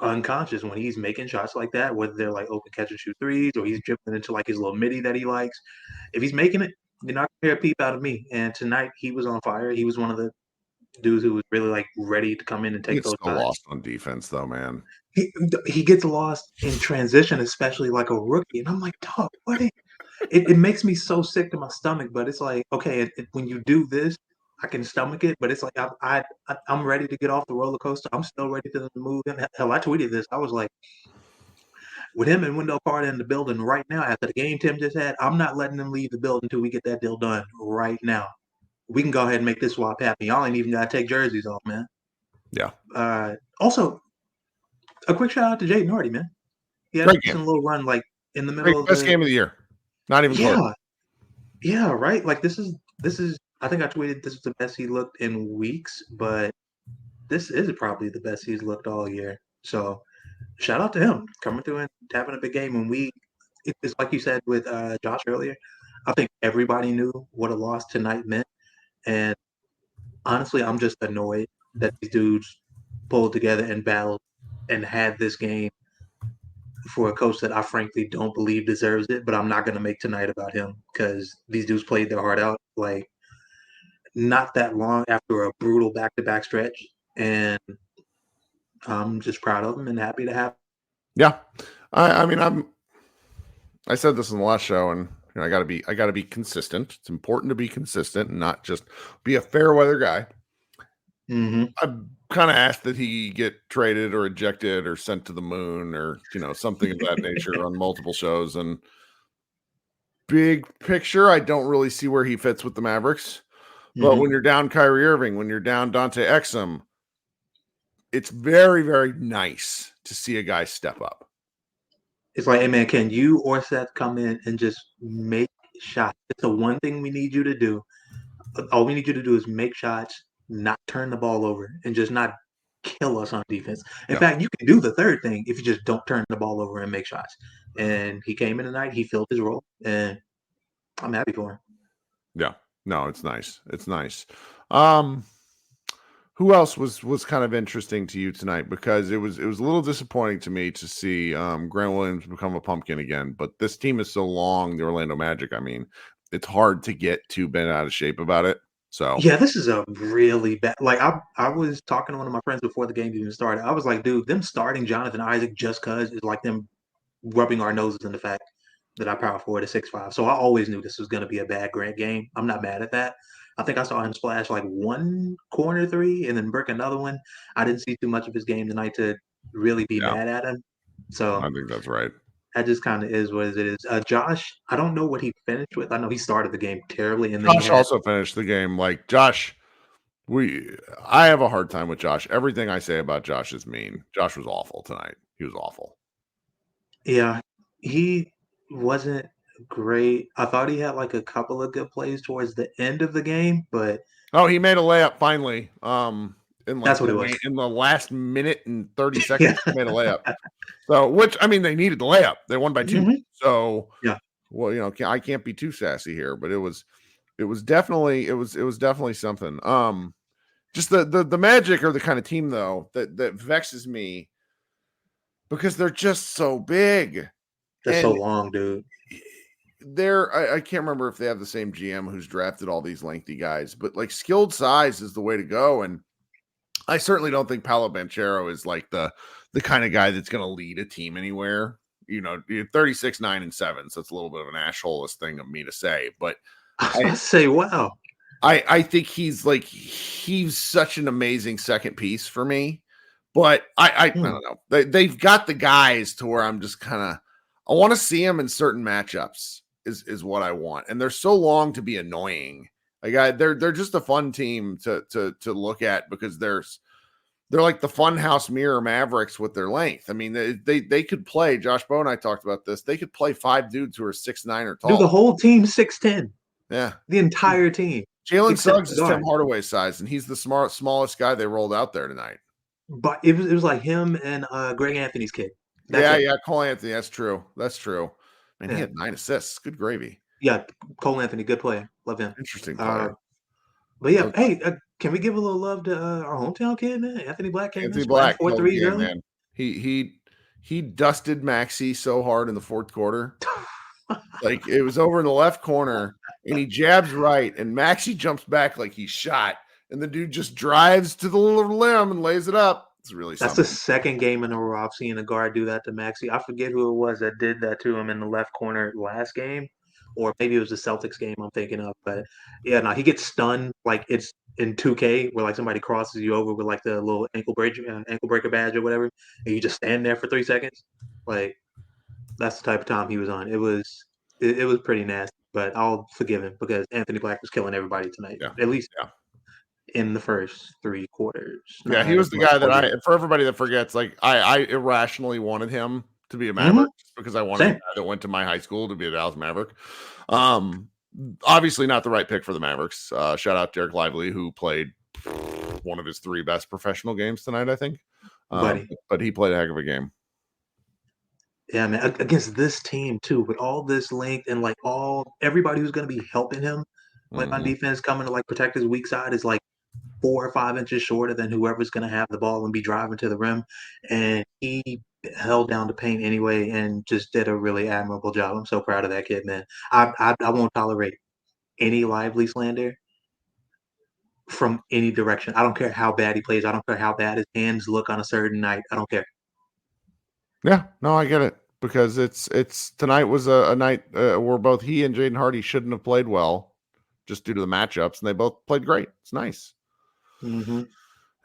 unconscious when he's making shots like that, whether they're like open catch and shoot threes or he's dribbling into like his little midi that he likes. If he's making it, you're not gonna hear a peep out of me. And tonight he was on fire. He was one of the dudes who was really like ready to come in and take those shots. Lost on defense though, man. He gets lost in transition, especially like a rookie. And I'm like, dog, what? It makes me so sick to my stomach. But it's like, okay, when you do this, I can stomach it, but it's like I'm ready to get off the roller coaster. I'm still ready to move in. Hell, I tweeted this. I was like, with him and Wendell Carter in the building right now after the game Tim just had, I'm not letting them leave the building until we get that deal done right now. We can go ahead and make this swap happen. Y'all ain't even got to take jerseys off, man. Yeah. Also, a quick shout out to Jaden Hardy, man. He had a little run like in the middle of the best game of the year. Not even close. Yeah, right. Like this is. I think I tweeted this was the best he looked in weeks, but this is probably the best he's looked all year. So shout out to him coming through and having a big game. When it's like you said with Josh earlier, I think everybody knew what a loss tonight meant. And honestly, I'm just annoyed that these dudes pulled together and battled and had this game for a coach that I frankly don't believe deserves it, but I'm not going to make tonight about him because these dudes played their heart out. Like, not that long after a brutal back-to-back stretch, and I'm just proud of them and happy to have. Yeah, I mean, I said this in the last show, and I got to be consistent. It's important to be consistent and not just be a fair weather guy. Mm-hmm. I've kind of asked that he get traded or ejected or sent to the moon or something of that nature on multiple shows. And big picture, I don't really see where he fits with the Mavericks. But when you're down Kyrie Irving, when you're down Dante Exum, it's very, very nice to see a guy step up. It's like, hey, man, can you or Seth come in and just make shots? It's the one thing we need you to do. All we need you to do is make shots, not turn the ball over, and just not kill us on defense. In fact, you can do the third thing if you just don't turn the ball over and make shots. And he came in tonight. He filled his role, and I'm happy for him. Yeah. No, it's nice. It's nice. Who else was kind of interesting to you tonight? Because it was a little disappointing to me to see Grant Williams become a pumpkin again. But this team is so long, the Orlando Magic. I mean, it's hard to get too bent out of shape about it. So yeah, this is a really bad. Like I was talking to one of my friends before the game even started. I was like, dude, them starting Jonathan Isaac just cause is like them rubbing our noses in the fact that our power forward is 6'5". So I always knew this was going to be a bad Grant game. I'm not mad at that. I think I saw him splash like one corner three and then break another one. I didn't see too much of his game tonight to really be mad at him. So I think that's right. That just kind of is what it is. Josh, I don't know what he finished with. I know he started the game terribly, and Josh also finished the game like Josh. I have a hard time with Josh. Everything I say about Josh is mean. Josh was awful tonight. He was awful. Yeah, he wasn't great. I thought he had like a couple of good plays towards the end of the game, but he made a layup finally. That's what it was. In the last minute and 30 seconds, he made a layup. So, which I mean, they needed the layup. They won by 2. Mm-hmm. So, yeah. Well, I can't be too sassy here, but it was It was definitely something. Just the Magic are the kind of team though that vexes me because they're just so big. They're so And long, dude. I can't remember if they have the same GM who's drafted all these lengthy guys, but like skilled size is the way to go. And I certainly don't think Paolo Banchero is like the kind of guy that's going to lead a team anywhere. 36, 9, and 7. So it's a little bit of an asshole-less thing of me to say, but I was about to say, wow. I think he's such an amazing second piece for me. But I don't know. They've got the guys to where I'm just kind of, I want to see them in certain matchups is what I want. And they're so long to be annoying. Like they're just a fun team to look at because they're like the Funhouse Mirror Mavericks with their length. I mean, they could play. Josh Bowe and I talked about this. They could play 5 dudes who are 6'9" or tall. Dude, the whole team 6'10". Yeah, the entire team. Jalen Suggs is Tim Hardaway size, and he's the smallest guy they rolled out there tonight. But it was like him and Greg Anthony's kid. Yeah, Cole Anthony. That's true. And he had 9 assists. Good gravy. Yeah, Cole Anthony, good player. Love him. Interesting player. But yeah, hey, can we give a little love to our hometown kid, man? Anthony Black came Anthony in, Black 4 threes early. Man. He dusted Maxey so hard in the fourth quarter. Like it was over in the left corner, and he jabs right, and Maxey jumps back like he's shot, and the dude just drives to the little limb and lays it up. It's really That's something. the second game in a row I've seen a guard do that to Maxey. I forget who it was that did that to him in the left corner last game, or maybe it was the Celtics game I'm thinking of. But yeah, no, he gets stunned like it's in 2K where like somebody crosses you over with like the little ankle breaker badge or whatever, and you just stand there for 3 seconds. Like that's the type of time he was on. It was pretty nasty, but I'll forgive him because Anthony Black was killing everybody tonight. Yeah. At least in the first 3 quarters. Yeah, he was the guy that for everybody that forgets, like I irrationally wanted him to be a Maverick because I wanted a guy that went to my high school to be a Dallas Maverick. Obviously not the right pick for the Mavericks. Shout out Derek Lively, who played one of his 3 best professional games tonight, I think. But he played a heck of a game. Yeah, man, against this team too, with all this length and like everybody who's going to be helping him, like on defense, coming to like protect his weak side is like 4 or 5 inches shorter than whoever's going to have the ball and be driving to the rim, and he held down the paint anyway and just did a really admirable job. I'm so proud of that kid, man. I won't tolerate any Lively slander from any direction. I don't care how bad he plays. I don't care how bad his hands look on a certain night. I don't care. Yeah, no, I get it because it's tonight was a night where both he and Jaden Hardy shouldn't have played well just due to the matchups, and they both played great. It's nice. It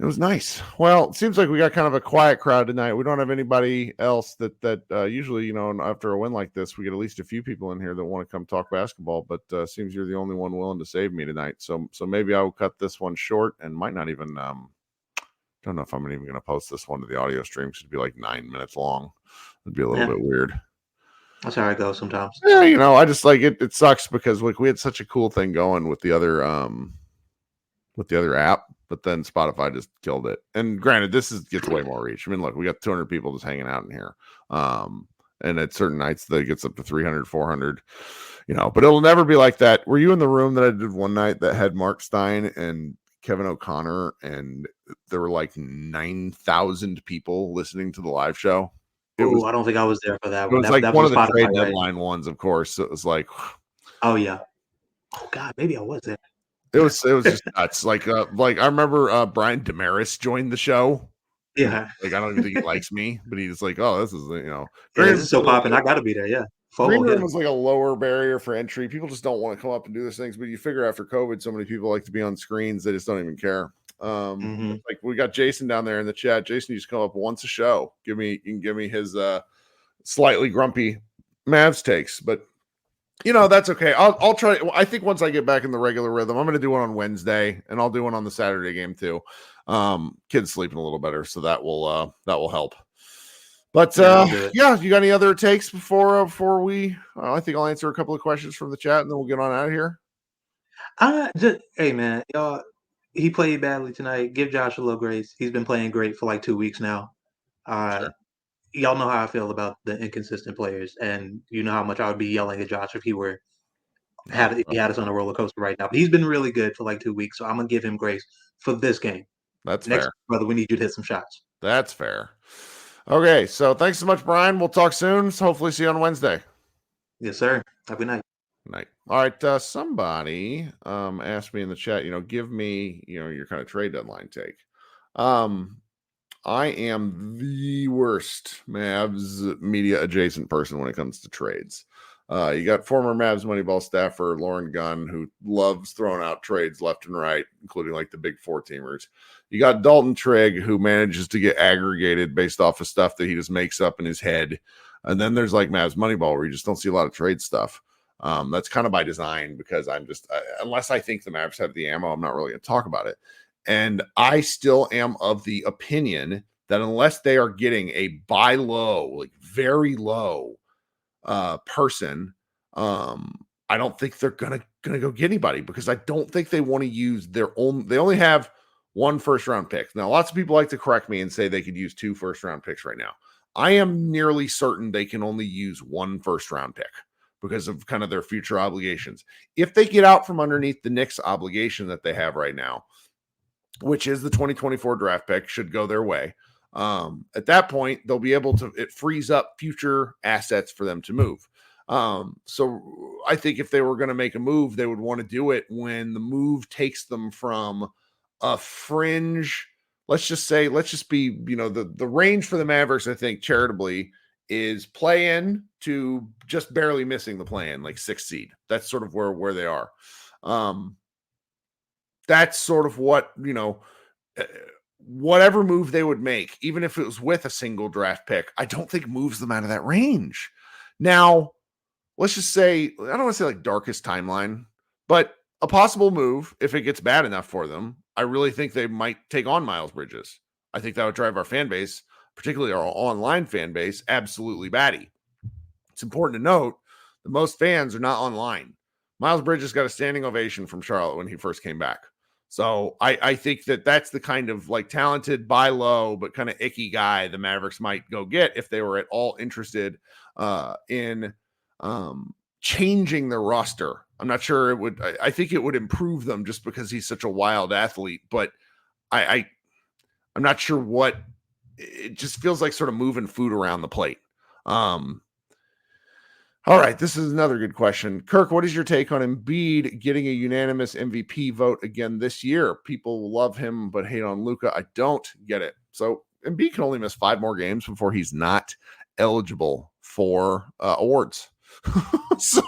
was nice. Well, it seems like we got kind of a quiet crowd tonight. We don't have anybody else that usually, after a win like this, we get at least a few people in here that want to come talk basketball, but seems you're the only one willing to save me tonight. So maybe I will cut this one short and might not even don't know if I'm even going to post this one to the audio stream because it'd be like 9 minutes long. It'd be a little bit weird. That's how it goes sometimes. Yeah, I just like it. It sucks because like we had such a cool thing going with the other app, but then Spotify just killed it. And granted, gets way more reach. I mean, look, we got 200 people just hanging out in here. And at certain nights that gets up to 300, 400, but it'll never be like that. Were you in the room that I did one night that had Mark Stein and Kevin O'Connor, and there were like 9,000 people listening to the live show? I don't think I was there for that one. It was like one of the trade deadline ones, of course. So it was like, oh yeah, oh god, maybe I was there. It was just nuts. Like I remember Brian Damaris joined the show. Yeah, like I don't even think he likes me, but he's like, oh, this is this is so popping. I got to be there. Yeah. Green room was like a lower barrier for entry. People just don't want to come up and do these things. But you figure after COVID, so many people like to be on screens, they just don't even care. Like we got Jason down there in the chat. Jason used to come up once a show. Give me his slightly grumpy Mavs takes, but that's okay. I'll try. I think once I get back in the regular rhythm, I'm going to do one on Wednesday, and I'll do one on the Saturday game too. Kids sleeping a little better, so that will help. But you got any other takes before we? I think I'll answer a couple of questions from the chat, and then we'll get on out of here. Hey man, y'all. He played badly tonight. Give Josh a little grace. He's been playing great for like 2 weeks now. Sure. Y'all know how I feel about the inconsistent players, and you know how much I would be yelling at Josh if he were He had us on a roller coaster right now. But he's been really good for like 2 weeks, so I'm gonna give him grace for this game. That's Next, fair. brother, we need you to hit some shots. That's fair. Okay, so thanks so much, Brian. We'll talk soon. So hopefully see you on Wednesday. Yes, sir. Have a good night. Night. All right. Somebody asked me in the chat, give me, your kind of trade deadline take. I am the worst Mavs media adjacent person when it comes to trades. You got former Mavs Moneyball staffer Lauren Gunn, who loves throwing out trades left and right, including like the big 4-teamers. You got Dalton Trigg, who manages to get aggregated based off of stuff that he just makes up in his head. And then there's like Mavs Moneyball, where you just don't see a lot of trade stuff. That's kind of by design, because I'm just, unless I think the Mavs have the ammo, I'm not really going to talk about it. And I still am of the opinion that unless they are getting a buy low, like very low person, I don't think they're gonna go get anybody, because I don't think they want to use their own. They only have 1 first-round pick. Now, lots of people like to correct me and say they could use 2 first-round picks right now. I am nearly certain they can only use 1 first-round pick because of kind of their future obligations. If they get out from underneath the Knicks obligation that they have right now, which is the 2024 draft pick, should go their way. At that point, they'll be able to, it frees up future assets for them to move. So I think if they were going to make a move, they would want to do it when the move takes them from a fringe, let's just be, the range for the Mavericks, I think charitably, is play-in to just barely missing the play-in, like 6th seed. That's sort of where they are. That's sort of what, whatever move they would make, even if it was with a single draft pick, I don't think moves them out of that range. Now, let's just say, I don't want to say like darkest timeline, but a possible move, if it gets bad enough for them, I really think they might take on Miles Bridges. I think that would drive our fan base, particularly our online fan base, absolutely batty. It's important to note that most fans are not online. Miles Bridges got a standing ovation from Charlotte when he first came back. So I think that's the kind of like talented, buy low, but kind of icky guy the Mavericks might go get if they were at all interested in changing their roster. I'm not sure it would. I think it would improve them just because he's such a wild athlete, but I'm not sure what. It just feels like sort of moving food around the plate. All right, this is another good question. Kirk, what is your take on Embiid getting a unanimous MVP vote again this year? People love him but hate on Luka. I don't get it. So Embiid can only miss 5 more games before he's not eligible for awards. so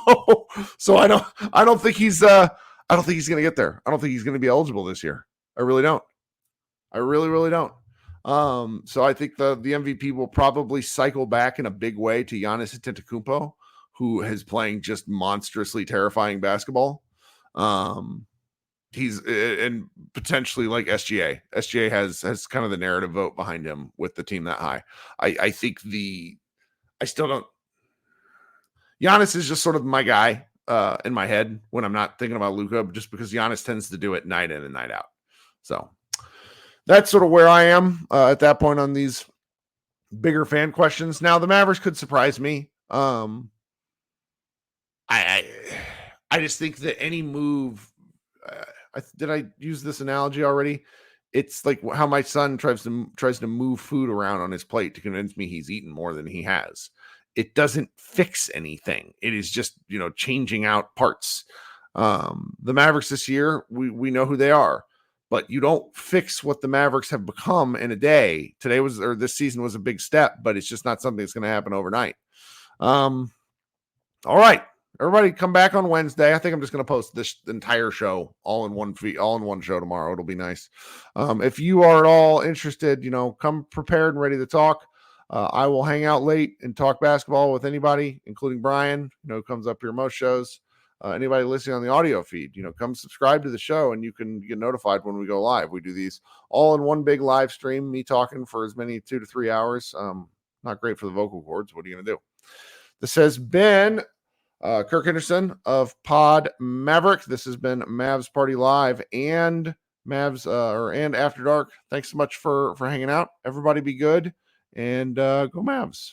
I don't think he's going to get there. I don't think he's going to be eligible this year. I really don't. I really don't. So I think the MVP will probably cycle back in a big way to Giannis Antetokounmpo, who is playing just monstrously terrifying basketball. He's and potentially like SGA. SGA has kind of the narrative vote behind him with the team that high. I think I still don't. Giannis is just sort of my guy in my head when I'm not thinking about Luka, just because Giannis tends to do it night in and night out. So that's sort of where I am at that point on these bigger fan questions. Now the Mavericks could surprise me. I just think that any move, did I use this analogy already? It's like how my son tries to move food around on his plate to convince me he's eaten more than he has. It doesn't fix anything. It is just, changing out parts. The Mavericks this year, we know who they are, but you don't fix what the Mavericks have become in a day. This season was a big step, but it's just not something that's going to happen overnight. All right. Everybody come back on Wednesday. I think I'm just going to post this entire show all in one show tomorrow. It'll be nice. If you are at all interested, come prepared and ready to talk. I will hang out late and talk basketball with anybody, including Brian, who comes up here most shows. Anybody listening on the audio feed, come subscribe to the show and you can get notified when we go live. We do these all in one big live stream, me talking for as many 2 to 3 hours. Not great for the vocal cords. What are you going to do? This has been Kirk Henderson of Pod Maverick. This has been Mavs Party Live and Mavs and After Dark. Thanks so much for hanging out. Everybody be good and go Mavs.